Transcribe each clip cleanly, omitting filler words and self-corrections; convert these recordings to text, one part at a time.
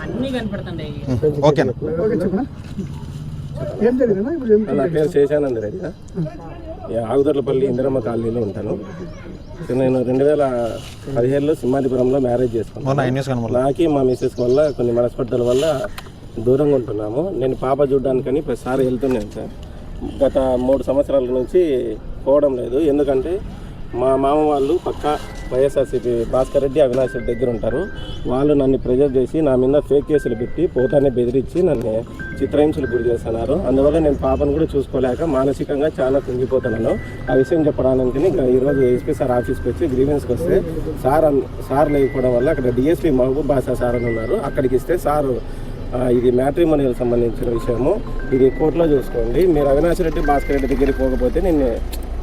అన్నీ కనపడుతుండే. ఓకేనా? నా పేరు శేషానంద రెడ్డి, ఆగుదర్లపల్లి ఇందిరమ్మ కాలనీలో ఉంటాను. నేను 2017లో సింహాదిపురంలో మ్యారేజ్ చేసుకున్నాను. నాకి మా మిస్సెస్ వల్ల కొన్ని మనస్పర్ధల వల్ల దూరంగా ఉంటున్నాము. నేను పాప చూడడానికని ప్రతిసారి వెళ్తున్నాను సార్. గత 3 సంవత్సరాల నుంచి పోవడం లేదు. ఎందుకంటే మా మామ వాళ్ళు పక్క వైఎస్ఆర్సీపీ భాస్కర్ రెడ్డి, అవినాష్ రెడ్డి దగ్గర ఉంటారు. వాళ్ళు నన్ను ప్రెజర్ చేసి నా మీద ఫేక్ కేసులు పెట్టి పోతానే బెదిరించి నన్ను చిత్రహింసలు గురి చేస్తున్నారు. అందువల్ల నేను పాపను కూడా చూసుకోలేక మానసికంగా చాలా కుంగిపోతున్నాను. ఆ విషయం చెప్పడానికి ఈరోజు ఎస్పీ సార్ ఆఫీస్కి వచ్చి గ్రీవెన్స్కి వస్తే సార్ లేకపోవడం వల్ల అక్కడ డిఎస్పీ మహబూబ్ బాషా సార్ అని ఉన్నారు. అక్కడికి ఇస్తే సారు ఇది మ్యాట్రిమోనియల్ సంబంధించిన విషయము, ఇది కోర్టులో చూసుకోండి. మీరు అవినాష్ రెడ్డి, భాస్కర్ రెడ్డి దగ్గరికి పోకపోతే నిన్ను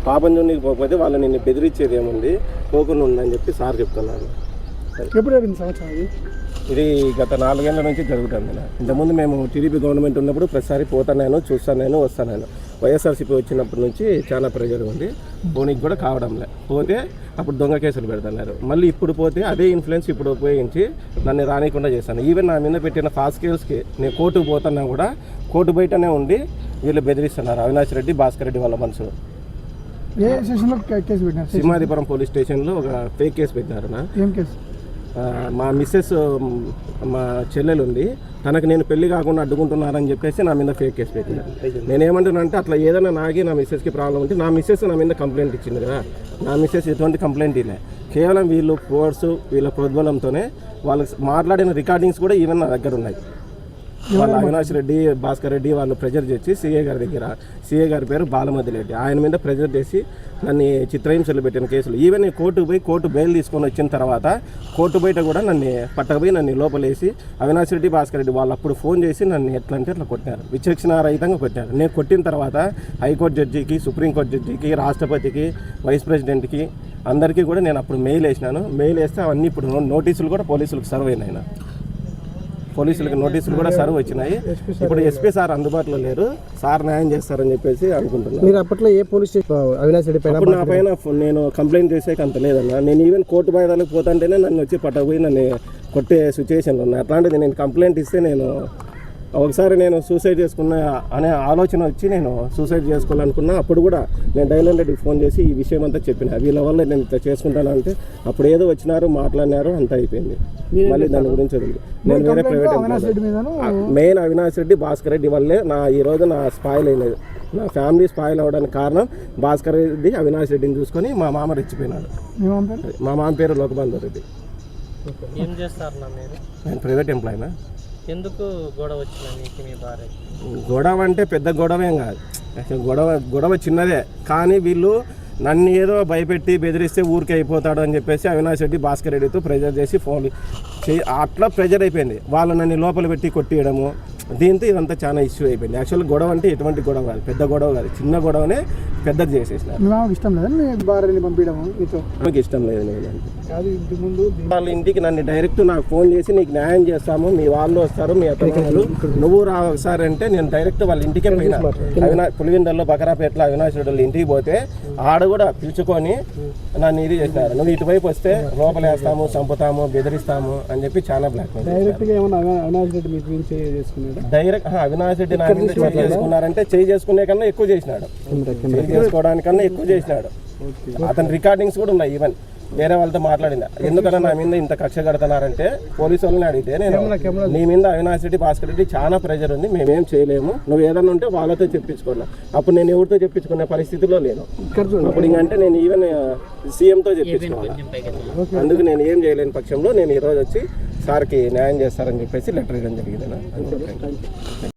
పాపం చూడడానికి పోకపోతే వాళ్ళు నిన్ను బెదిరించేది ఏముంది, పోకుండా ఉందని చెప్పి సార్ చెప్తున్నాను. ఇది గత 4 ఏళ్ల నుంచి జరుగుతుంది. ఇంతకుముందు మేము టీడీపీ గవర్నమెంట్ ఉన్నప్పుడు ప్రతిసారి పోతాను, చూస్తాను, వస్తాను. వైఎస్ఆర్సీపీ వచ్చినప్పటి నుంచి చాలా ప్రెజర్ ఉంది. పోనీకి కూడా కావడంలే. పోతే అప్పుడు దొంగ కేసులు పెడుతున్నారు. మళ్ళీ ఇప్పుడు పోతే అదే ఇన్ఫ్లుయెన్స్ ఇప్పుడు ఉపయోగించి నన్ను రానికుండా చేస్తాను. ఈవెన్ నా మీద పెట్టిన ఫాస్ట్ కేసుకి నేను కోర్టుకు పోతున్నా కూడా కోర్టు బయటనే ఉండి వీళ్ళు బెదిరిస్తున్నారు. అవినాష్ రెడ్డి, భాస్కర్ రెడ్డి వాళ్ళ మనుషులు సింహాదిపురం పోలీస్ స్టేషన్లో ఒక ఫేక్ కేసు పెట్టినారు. మా మిస్సెస్, మా చెల్లెలు ఉంది, తనకు నేను పెళ్లి కాకుండా అడ్డుకుంటున్నారని చెప్పేసి నా మీద ఫేక్ కేసు పెట్టినారు. నేనేమంటున్నా అంటే అట్లా ఏదైనా నాకి నా మిస్సెస్కి ప్రాబ్లం ఉంటే నా మిస్సెస్ నా మీద కంప్లైంట్ ఇచ్చింది కదా. నా మిస్సెస్ ఎటువంటి కంప్లైంట్ ఇలే. కేవలం వీళ్ళు ఫోర్సు, వీళ్ళ ప్రోద్బలంతోనే వాళ్ళకి మాట్లాడిన రికార్డింగ్స్ కూడా ఈవెన్ నా దగ్గర ఉన్నాయి. వాళ్ళు అవినాష్ రెడ్డి, భాస్కర్ రెడ్డి వాళ్ళు ప్రెజర్ చేసి సిఏ గారి దగ్గర, సిఏ గారి పేరు బాలమతి రెడ్డి, ఆయన మీద ప్రెజర్ చేసి నన్ను చిత్రహింసలు పెట్టిన కేసులు. ఈవెన్ నేను కోర్టుకు పోయి కోర్టు బెయిల్ తీసుకొని వచ్చిన తర్వాత కోర్టు బయట కూడా నన్ను పట్టకపోయి నన్ను లోపలేసి అవినాష్ రెడ్డి, భాస్కర్ రెడ్డి వాళ్ళు అప్పుడు ఫోన్ చేసి నన్ను ఎట్లా అంటే అట్లా కొట్టారు, విచక్షణారహితంగా కొట్టారు. నేను కొట్టిన తర్వాత హైకోర్టు జడ్జికి, సుప్రీంకోర్టు జడ్జికి, రాష్ట్రపతికి, వైస్ ప్రెసిడెంట్కి అందరికీ కూడా నేను అప్పుడు మెయిల్ వేసినాను. మెయిల్ వేస్తే అవన్నీ ఇప్పుడు నోటీసులు కూడా పోలీసులకు సర్వ్ అయినాయి. పోలీసులకు నోటీసులు కూడా సర్వ్ వచ్చినాయి. ఇప్పుడు ఎస్పీ సార్ అందుబాటులో లేరు, సార్ న్యాయం చేస్తారని చెప్పేసి అనుకుంటున్నాను. మీరు అప్పట్లో ఏ పోలీస్ స్టేషన్ అవినాష్ రెడ్డి పైన? నా పైన నేను కంప్లైంట్ చేసేకి అంత లేదన్నా. నేను ఈవెన్ కోర్టు బయటకు పోతుంటేనే నన్ను వచ్చి పట్టకపోయి నన్ను కొట్టే సిచ్యువేషన్లో ఉన్నాయి. అట్లాంటిది నేను కంప్లైంట్ ఇస్తే ఒకసారి నేను సూసైడ్ చేసుకున్న అనే ఆలోచన వచ్చి నేను సూసైడ్ చేసుకోవాలనుకున్నా. అప్పుడు కూడా నేను డైలాన్ రెడ్డికి ఫోన్ చేసి ఈ విషయం అంతా చెప్పిన, వీళ్ళ వల్ల నేను ఇట్లా చేసుకుంటాను అంటే అప్పుడు ఏదో వచ్చినారు, మాట్లాడినారు, అంతా అయిపోయింది. మళ్ళీ దాని గురించి వదిలి నేను వేరే ప్రైవేట్ మెయిన్ అవినాష్ రెడ్డి, భాస్కర్ రెడ్డి వల్లే ఈరోజు నా స్పాయిల్ అయినది. నా ఫ్యామిలీ స్పాయిల్ అవ్వడానికి కారణం భాస్కర్ రెడ్డి, అవినాష్ రెడ్డిని చూసుకొని మా మామ రెచ్చిపోయినాడు. మా మామ పేరు లోకబంధు రెడ్డి. ఏం చేస్తారు? నేను ప్రైవేట్ ఎంప్లాయీనా. ఎందుకు గొడవ వచ్చిందా నీకు మీ భార్య? గొడవ అంటే పెద్ద గొడవేం కాదు, గొడవ చిన్నదే. కానీ వీళ్ళు నన్ను ఏదో భయపెట్టి బెదిరిస్తే ఊరికే అయిపోతాడు అని చెప్పేసి అవినాష్ రెడ్డి, భాస్కర్ రెడ్డితో ప్రెజర్ చేసి ఫోన్ అట్లా ప్రెజర్ అయిపోయింది. వాళ్ళు నన్ను లోపల పెట్టి కొట్టియడము, దీంతో ఇదంతా చాలా ఇష్యూ అయిపోయింది. యాక్చువల్గా గొడవ అంటే ఎటువంటి గొడవ కాదు, పెద్ద గొడవ కాదు, చిన్న గొడవనే పెద్దది చేసేసినారు. ఇష్టం లేదు భార్యని పంపించడం, నాకు ఇష్టం లేదు. నేను వాళ్ళ ఇంటికి నన్ను డైరెక్ట్ నాకు ఫోన్ చేసి నీకు న్యాయం చేస్తాము, మీ వాళ్ళు వస్తారు, మీ అతను నువ్వు రా ఒకసారి అంటే నేను డైరెక్ట్ వాళ్ళ ఇంటికే పోయినా. పులివెందుల్లో బకరాపేటలో అవినాష్ రెడ్డి వాళ్ళ ఇంటికి పోతే ఆడ కూడా పిలుచుకొని నన్ను ఇది చేస్తారు, నువ్వు ఇటువైపు వస్తే లోపలేస్తాము, చంపుతాము, బెదిరిస్తాము అని చెప్పి చాలా బ్లాక్ డైరెక్ట్ అవినాష్ రెడ్డి నా మీద చేసుకున్నారంటే చేయి చేసుకునే కన్నా ఎక్కువ చేసినాడు, చేసుకోవడానికన్నా ఎక్కువ చేసినాడు. అతని రికార్డింగ్స్ కూడా ఉన్నాయి. ఈవెన్ వేరే వాళ్ళతో మాట్లాడింది. ఎందుకన్నా నా మీద ఇంత కక్ష కడుతున్నారంటే పోలీసు వాళ్ళని అడిగితే నేను నీ మీద అవినాష్ రెడ్డి, భాస్కర్ రెడ్డి చాలా ప్రెజర్ ఉంది, మేమేం చేయలేము, నువ్వు ఏదన్నా ఉంటే వాళ్ళతో చెప్పించుకున్నా. అప్పుడు నేను ఎవరితో చెప్పించుకునే పరిస్థితిలో లేను. అప్పుడు ఇంకంటే నేను ఈవెన్ సీఎంతో చెప్పించుకోవాలి. అందుకు నేను ఏం చేయలేని పక్షంలో నేను ఈరోజు వచ్చి సార్కి న్యాయం చేస్తారని చెప్పేసి లెటర్ ఇవ్వడం జరిగింది.